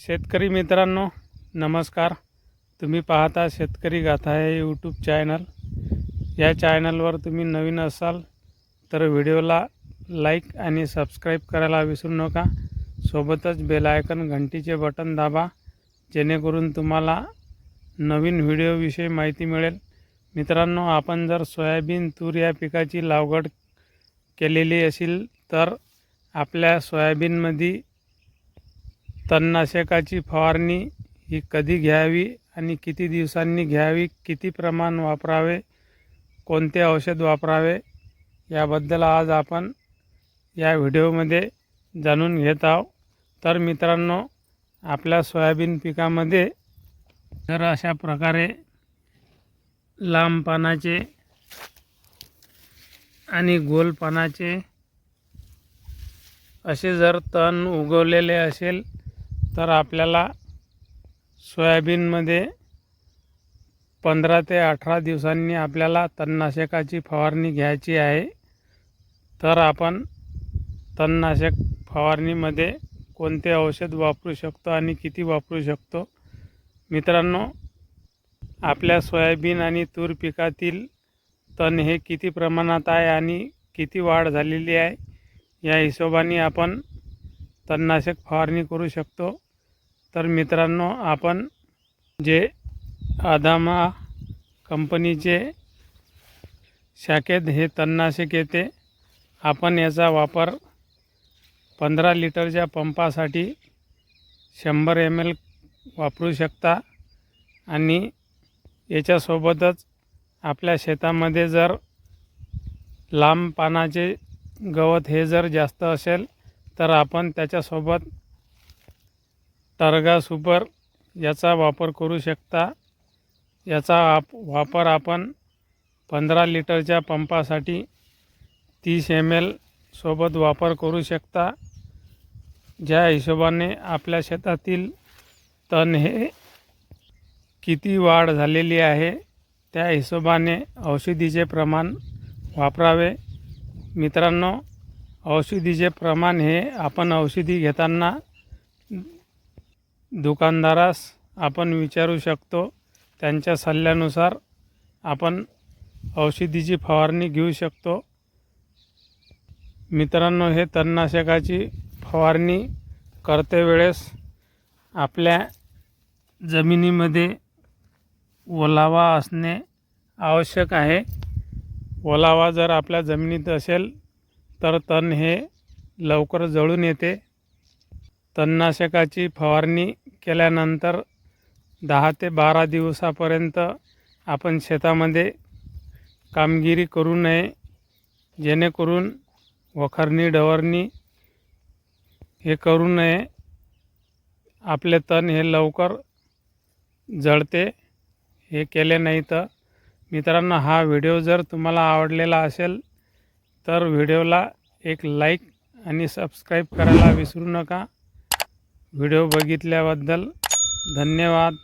शेतकरी मित्रांनो नमस्कार. तुम्ही पाहता शेतकरी गाथा हे यूट्यूब चॅनल. या चॅनलवर तुम्ही नवीन असाल तर व्हिडिओला लाईक आणि सबस्क्राईब करायला विसरू नका. सोबतच बेल आयकन घंटीचे बटन दाबा, जेणेकरून तुम्हाला नवीन व्हिडिओविषयी माहिती मिळेल. मित्रांनो, आपण जर सोयाबीन तूर या पिकाची लागवड केलेली असेल तर आपल्या सोयाबीनमध्ये तणनाशकाची फवारणी ही कधी घ्यावी आणि किती दिवसांनी घ्यावी, किती प्रमाण वापरावे, कोणते औषध वापरावे याबद्दल आज आपण या व्हिडिओमध्ये जाणून घेत आहोत. तर मित्रांनो, आपल्या सोयाबीन पिकामध्ये जर अशा प्रकारे लांब पानाचे आणि गोल पानाचे असे जर तण उगवलेले असेल तर आपल्याला सोयाबीनमध्ये 15 ते 18 दिवसांनी आपल्याला तणनाशकाची फवारणी घ्यायची आहे. तर आपण तणनाशक फवारणीमध्ये कोणते औषध वापरू शकतो आणि किती वापरू शकतो? मित्रांनो, आपल्या सोयाबीन आणि तूर पिकातील तण हे किती प्रमाणात आहे आणि किती वाढ झालेली आहे या हिशोबाने आपण तणनाशक फवारणी करू शकतो. तर मित्रांनो, आपण जे अदामा कंपनीचे शाखेत हे तणनाशक येते, आपण याचा वापर 15 लिटरच्या पंपासाठी 100 ml वापरू शकता. आणि याच्यासोबतच आपल्या शेतामध्ये जर लांब पानाचे गवत हे जर जास्त असेल तर आपण त्याच्यासोबत टर्गा सुपर याचा वापर करू शकता. याचा वापर आपण 15 लिटरच्या पंपासाठी 30 ml सोबत वापर करू शकता. ज्या हिशोबाने आपल्या शेतातील तण हे किती वाढ झालेली आहे त्या हिशोबाने औषधीचे प्रमाण वापरावे. मित्रांनो, औषधीचे प्रमाण हे आपण औषधी घेताना दुकानदारास आपण विचारू शकतो. त्यांच्या सल्ल्यानुसार आपण औषधीची फवारणी घेऊ शकतो. मित्रांनो, हे तणनाशकाची फवारणी करते वेळेस आपल्या जमिनीमध्ये ओलावा असणे आवश्यक आहे. ओलावा जर आपल्या जमिनीत असेल तर तण हे लवकर जळून येते. तणनाशकाची फवारणी केल्यानंतर 10 ते 12 दिवसापर्यंत आपण शेतामध्ये कामगिरी करू नये, जेणेकरून वखरणी डवरणी हे करू नये. आपले तण हे लवकर जळते हे केले नाही तर. मित्रांनो, हा व्हिडिओ जर तुम्हाला आवडलेला असेल तर व्हिडिओला एक लाईक आणि सबस्क्राईब करायला विसरू नका. व्हिडिओ बघितल्याबद्दल धन्यवाद.